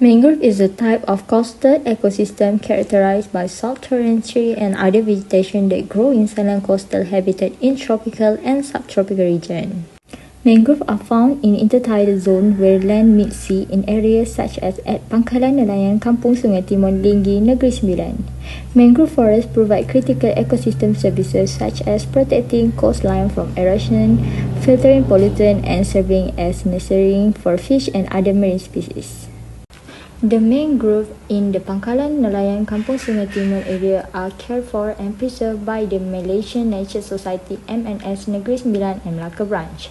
Mangrove is a type of coastal ecosystem characterized by salt-tolerant tree and other vegetation that grow in silent coastal habitat in tropical and subtropical regions. Mangroves are found in intertidal zones where land meets sea in areas such as at Pangkalan Nelayan, Kampung Sungai Timur, Linggi, Negeri Sembilan. Mangrove forests provide critical ecosystem services such as protecting coastline from erosion, filtering pollutant, and serving as nursery for fish and other marine species. The mangrove in the Pangkalan Nelayan Kampung Sungai Timur area are cared for and preserved by the Malaysian Nature Society MNS Negeri Sembilan and Melaka branch.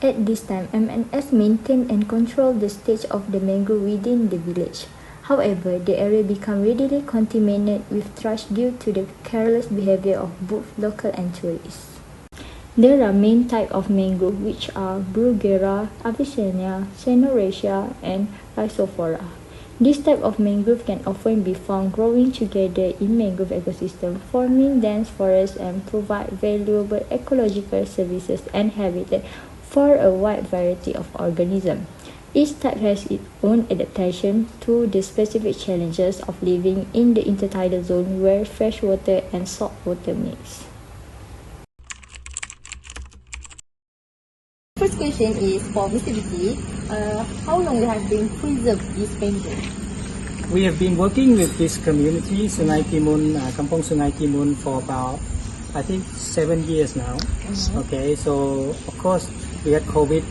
At this time, MNS maintained and controlled the stage of the mangrove within the village. However, the area became readily contaminated with trash due to the careless behavior of both local and tourists. There are main types of mangrove which are Bruguera, Avicennia, Cenoraceae, and Rhizophora. This type of mangrove can often be found growing together in mangrove ecosystem, forming dense forests and provide valuable ecological services and habitat for a wide variety of organisms. Each type has its own adaptation to the specific challenges of living in the intertidal zone where fresh water and salt water mix. First question is for Mr. Vicky. How long you have been preserved this mangrove? We have been working with this community, Sungai Timun, Kampung Sungai Timun, for about, I think, 7 years now. Okay, so of course we had COVID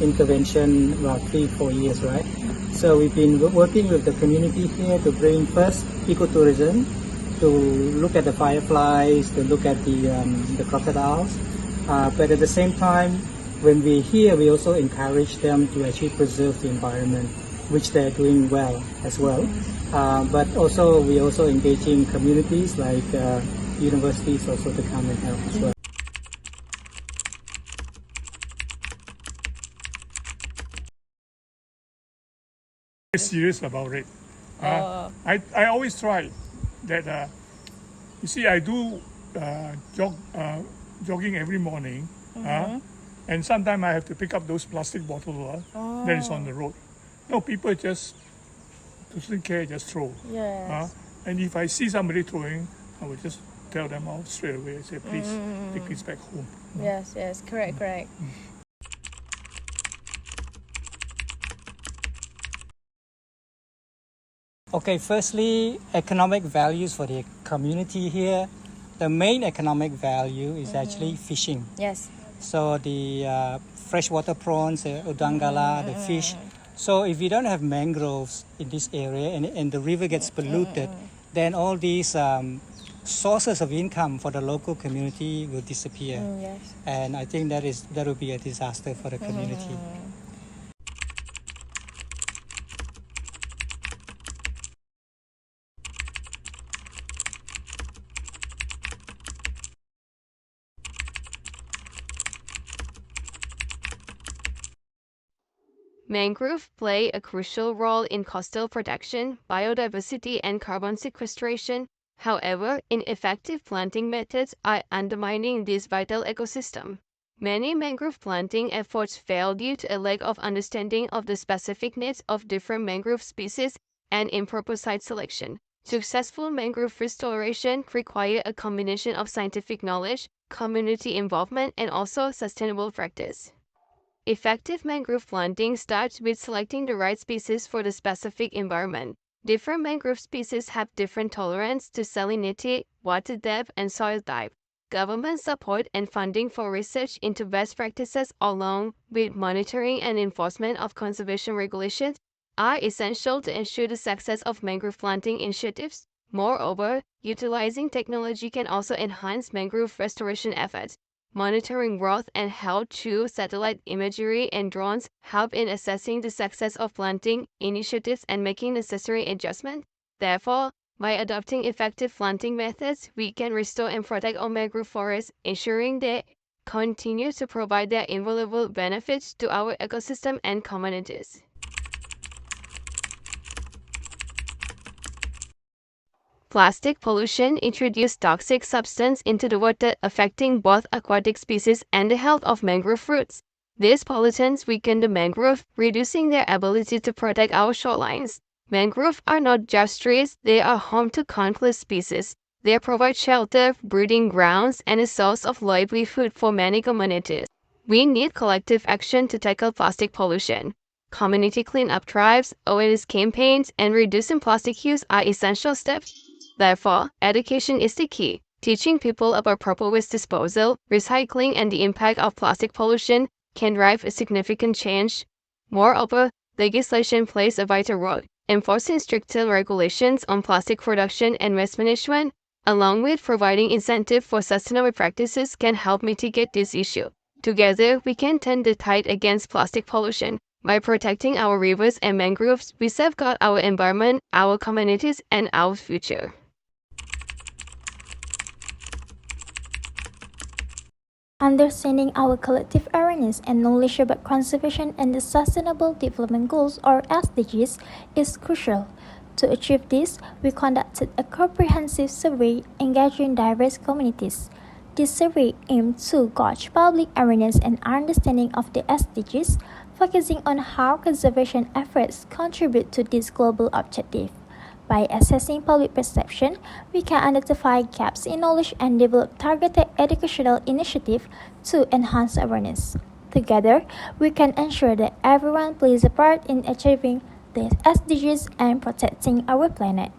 intervention about 3-4 years, right? So we've been working with the community here to bring first ecotourism, to look at the fireflies, to look at the crocodiles, but at the same time, when we're here, we also encourage them to actually preserve the environment, which they're doing well as well. But also, we're also engaging communities like universities also to come and help as well. Serious about it. I always try that. You see, I do jogging every morning, and sometimes I have to pick up those plastic bottles that is on the road. No, people just doesn't care, just throw. Yes. And if I see somebody throwing, I will just tell them out straight away. I say, please take this back home. Yes, correct. Okay, firstly, economic values for the community here. The main economic value is actually fishing. Yes. So the freshwater prawns, udangala, the fish. So if you don't have mangroves in this area and the river gets polluted, then all these sources of income for the local community will disappear. Yes. And I think that will be a disaster for the community. Mangrove play a crucial role in coastal protection, biodiversity, and carbon sequestration. However, ineffective planting methods are undermining this vital ecosystem. Many mangrove planting efforts fail due to a lack of understanding of the specific needs of different mangrove species and improper site selection. Successful mangrove restoration requires a combination of scientific knowledge, community involvement, and also sustainable practice. Effective mangrove planting starts with selecting the right species for the specific environment. Different mangrove species have different tolerance to salinity, water depth, and soil type. Government support and funding for research into best practices along with monitoring and enforcement of conservation regulations are essential to ensure the success of mangrove planting initiatives. Moreover, utilizing technology can also enhance mangrove restoration efforts. Monitoring growth and health through satellite imagery and drones help in assessing the success of planting initiatives and making necessary adjustments. Therefore, by adopting effective planting methods, we can restore and protect our mangrove forests, ensuring they continue to provide their invaluable benefits to our ecosystem and communities. Plastic pollution introduced toxic substance into the water, affecting both aquatic species and the health of mangrove roots. These pollutants weaken the mangrove, reducing their ability to protect our shorelines. Mangroves are not just trees, they are home to countless species. They provide shelter, breeding grounds, and a source of livelihood for many communities. We need collective action to tackle plastic pollution. Community cleanup drives, awareness campaigns, and reducing plastic use are essential steps. Therefore, education is the key. Teaching people about proper waste disposal, recycling, and the impact of plastic pollution can drive a significant change. Moreover, legislation plays a vital role. Enforcing stricter regulations on plastic production and waste management, along with providing incentive for sustainable practices, can help mitigate this issue. Together, we can turn the tide against plastic pollution. By protecting our rivers and mangroves, we safeguard our environment, our communities, and our future. Understanding our collective awareness and knowledge about conservation and the Sustainable Development Goals or SDGs is crucial. To achieve this, we conducted a comprehensive survey engaging diverse communities. This survey aimed to gauge public awareness and understanding of the SDGs, focusing on how conservation efforts contribute to this global objective. By assessing public perception, we can identify gaps in knowledge and develop targeted educational initiatives to enhance awareness. Together, we can ensure that everyone plays a part in achieving the SDGs and protecting our planet.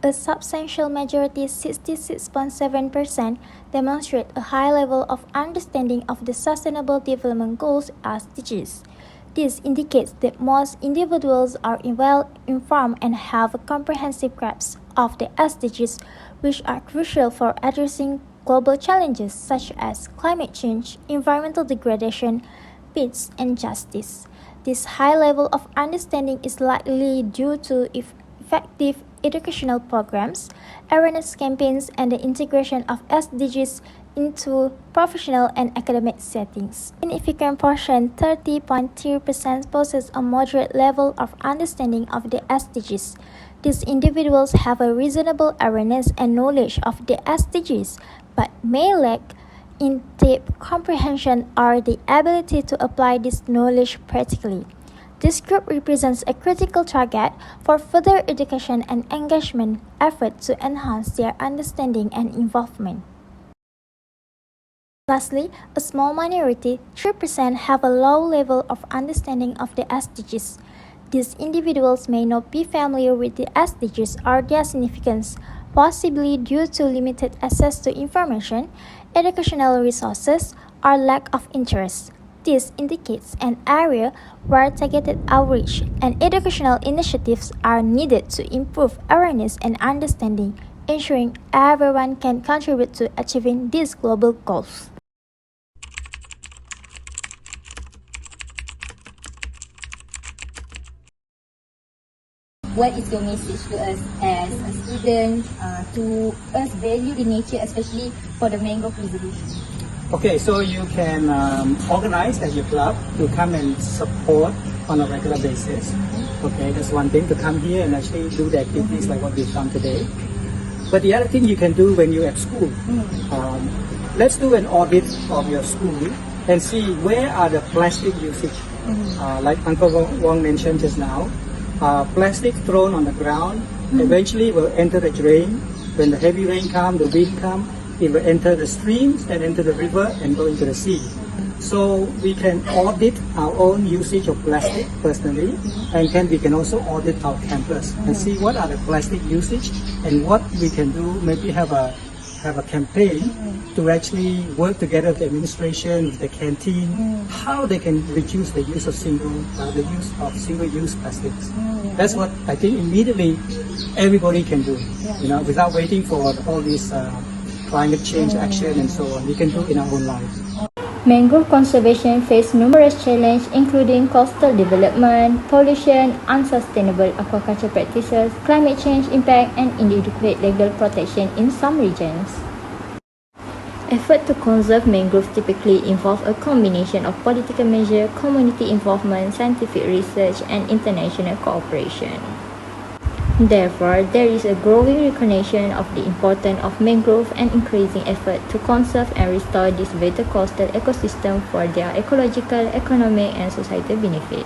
A substantial majority, 66.7%, demonstrate a high level of understanding of the Sustainable Development Goals (SDGs). This indicates that most individuals are well informed and have a comprehensive grasp of the SDGs, which are crucial for addressing global challenges such as climate change, environmental degradation, peace, and justice. This high level of understanding is likely due to effective educational programs, awareness campaigns, and the integration of SDGs into professional and academic settings. A significant portion, 30.3%, possess a moderate level of understanding of the SDGs. These individuals have a reasonable awareness and knowledge of the SDGs, but may lack in-depth comprehension or the ability to apply this knowledge practically. This group represents a critical target for further education and engagement efforts to enhance their understanding and involvement. Lastly, a small minority, 3%, have a low level of understanding of the SDGs. These individuals may not be familiar with the SDGs or their significance, possibly due to limited access to information, educational resources, or lack of interest. This indicates an area where targeted outreach and educational initiatives are needed to improve awareness and understanding, ensuring everyone can contribute to achieving these global goals. What is your message to us as a student, to us value in nature, especially for the mangrove preservation? Okay, so you can organize at your club to come and support on a regular basis. Okay, that's one thing, to come here and actually do the activities like what we've done today. But the other thing you can do when you're at school, let's do an audit of your school and see where are the plastic usage. Like Uncle Wong mentioned just now, plastic thrown on the ground eventually will enter the drain. When the heavy rain comes, the wind comes, it will enter the streams and enter the river and go into the sea. So we can audit our own usage of plastic personally, and we can also audit our campus and see what are the plastic usage and what we can do. Maybe have have a campaign to actually work together with the administration, with the canteen, how they can reduce the use of single-use plastics. That's what I think immediately everybody can do. Without waiting for all these climate change action and so on. We can do it in our own lives. Mangrove conservation faces numerous challenges including coastal development, pollution, unsustainable aquaculture practices, climate change impact, and inadequate legal protection in some regions. Efforts to conserve mangroves typically involve a combination of political measures, community involvement, scientific research, and international cooperation. Therefore, there is a growing recognition of the importance of mangrove and increasing effort to conserve and restore this vital coastal ecosystem for their ecological, economic, and societal benefit.